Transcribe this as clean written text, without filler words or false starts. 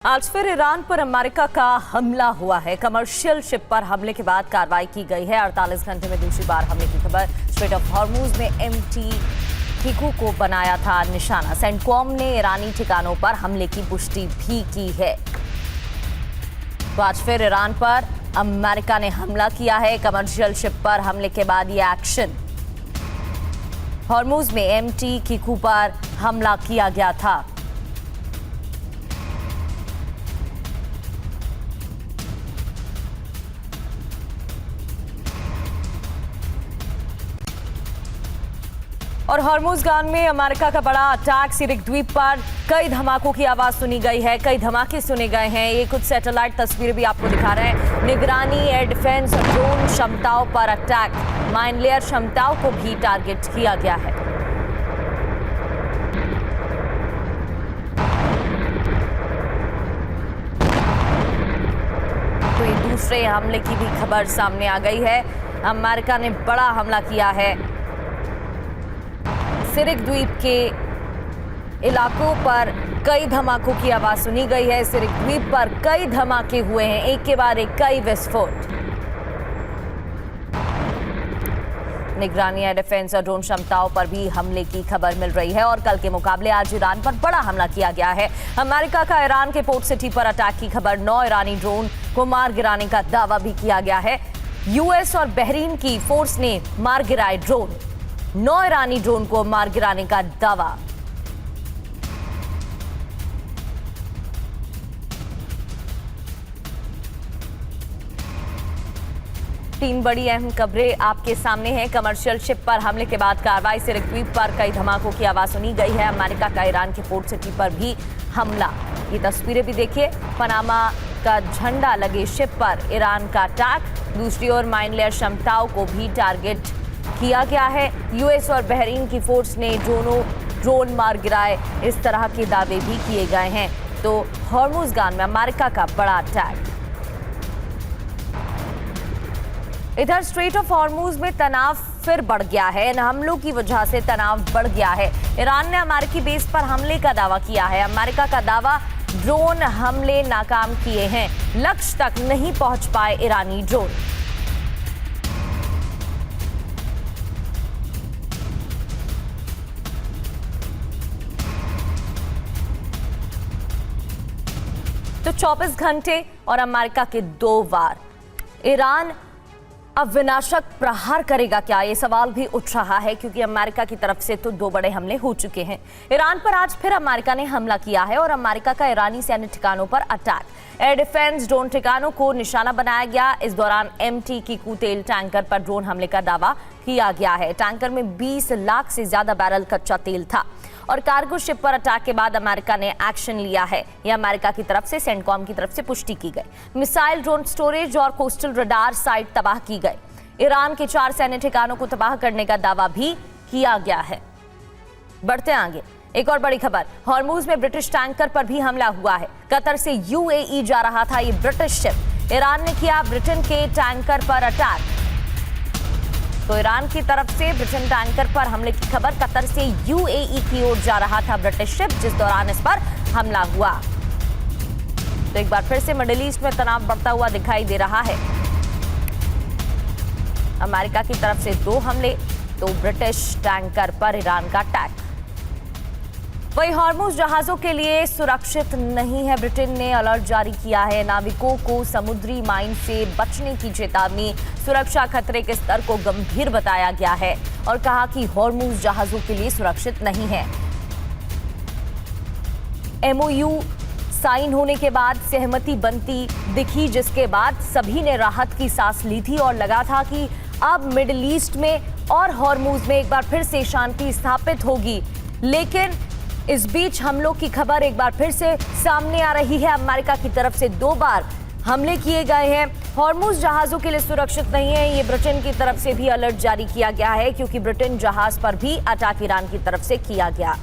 आज फिर ईरान पर अमेरिका का हमला हुआ है। कमर्शियल शिप पर हमले के बाद कार्रवाई की गई है। 48 घंटे में दूसरी बार हमले की खबर। स्ट्रेट ऑफ हॉर्मूज में एमटी किकू को बनाया था निशाना। सेंटकॉम ने ईरानी ठिकानों पर हमले की पुष्टि भी की है। तो आज फिर ईरान पर अमेरिका ने हमला किया है। कमर्शियल शिप पर हमले के बाद ये एक्शन। हॉर्मूज में एमटी किकू पर हमला किया गया था। और हॉर्मुज़गान में अमेरिका का बड़ा अटैक। सिरिक द्वीप पर कई धमाकों की आवाज सुनी गई है, कई धमाके सुने गए हैं। ये कुछ सैटेलाइट तस्वीरें भी आपको दिखा रहे हैं। निगरानी, एयर डिफेंस और ड्रोन क्षमताओं पर अटैक। माइन लेयर क्षमताओं को भी टारगेट किया गया है। तो ये दूसरे हमले की भी खबर सामने आ गई है। अमेरिका ने बड़ा हमला किया है। सिरिक द्वीप के इलाकों पर कई धमाकों की आवाज सुनी गई है। सिरिक द्वीप पर कई धमाके हुए हैं, एक के बाद एक कई विस्फोट। निगरानी, एयर डिफेंस और ड्रोन क्षमताओं पर भी हमले की खबर मिल रही है। और कल के मुकाबले आज ईरान पर बड़ा हमला किया गया है। अमेरिका का ईरान के पोर्ट सिटी पर अटैक की खबर। 9 ईरानी ड्रोन को मार गिराने का दावा भी किया गया है। यूएस और बहरीन की फोर्स ने मार गिराए ड्रोन। 9 ईरानी ड्रोन को मार गिराने का दावा। तीन बड़ी अहम खबरें आपके सामने हैं। कमर्शियल शिप पर हमले के बाद कार्रवाई। सिरिक द्वीप पर कई धमाकों की आवाज सुनी गई है। अमेरिका का ईरान के पोर्ट सिटी पर भी हमला। ये तस्वीरें भी देखिए। पनामा का झंडा लगे शिप पर ईरान का अटैक। दूसरी ओर माइन लेयर क्षमताओं को भी टारगेट किया गया है। यूएस और बहरीन की फोर्स ने ड्रोन मार गिराए, इस तरह के दावे भी किए गए हैं। तो हॉर्मुज़गान में अमेरिका का बड़ा अटैक। इधर स्ट्रेट ऑफ हॉर्मूज में तनाव फिर बढ़ गया है। इन हमलों की वजह से तनाव बढ़ गया है। ईरान ने अमेरिकी बेस पर हमले का दावा किया है। अमेरिका का दावा, ड्रोन हमले नाकाम किए हैं, लक्ष्य तक नहीं पहुंच पाए ईरानी ड्रोन। तो 24 घंटे और अमेरिका के 2 वार। ईरान अब विनाशक प्रहार करेगा क्या, ये सवाल भी उठ रहा है, क्योंकि अमेरिका की तरफ से तो 2 बड़े हमले हो चुके हैं। ईरान पर आज फिर अमेरिका ने हमला किया है और अमेरिका का ईरानी सैन्य ठिकानों पर अटैक। एयर डिफेंस, ड्रोन ठिकानों को निशाना बनाया गया। इस दौरान एमटी किकू तेल टैंकर पर ड्रोन हमले का दावा किया गया है। टैंकर में 20 लाख से ज्यादा बैरल कच्चा तेल था। और कार्गो शिप पर अटैक के बाद अमेरिका ने एक्शन लिया है। यह अमेरिका की तरफ से सेंटकॉम की तरफ से पुष्टि की गई। मिसाइल, ड्रोन स्टोरेज और कोस्टल रडार साइट तबाह की गई। ईरान के 4 सैन्य ठिकानों को तबाह करने का दावा भी किया गया है। बढ़ते आगे, एक और बड़ी खबर। हॉर्मूज में ब्रिटिश टैंकर पर भी हमला हुआ है। कतर से यूएई जा रहा था ये ब्रिटिश शिप। ईरान ने किया ब्रिटेन के टैंकर पर अटैक। तो ईरान की तरफ से ब्रिटेन टैंकर पर हमले की खबर। कतर से यूएई की ओर जा रहा था ब्रिटिश शिप, जिस दौरान इस पर हमला हुआ। तो एक बार फिर से मिडिल ईस्ट में तनाव बढ़ता हुआ दिखाई दे रहा है। अमेरिका की तरफ से 2 हमले, तो ब्रिटिश टैंकर पर ईरान का अटैक। वही हॉर्मुज़ जहाजों के लिए सुरक्षित नहीं है। ब्रिटेन ने अलर्ट जारी किया है। नाविकों को समुद्री माइन से बचने की चेतावनी। सुरक्षा खतरे के स्तर को गंभीर बताया गया है और कहा कि हॉर्मुज़ जहाजों के लिए सुरक्षित नहीं है। एमओयू साइन होने के बाद सहमति बनती दिखी, जिसके बाद सभी ने राहत की सांस ली थी और लगा था कि अब मिडिल ईस्ट में और हॉर्मुज़ में एक बार फिर से शांति स्थापित होगी। लेकिन इस बीच हमलों की खबर एक बार फिर से सामने आ रही है। अमेरिका की तरफ से 2 बार हमले किए गए हैं। हॉर्मुज़ जहाजों के लिए सुरक्षित नहीं है। ये ब्रिटेन की तरफ से भी अलर्ट जारी किया गया है, क्योंकि ब्रिटेन जहाज पर भी अटैक ईरान की तरफ से किया गया।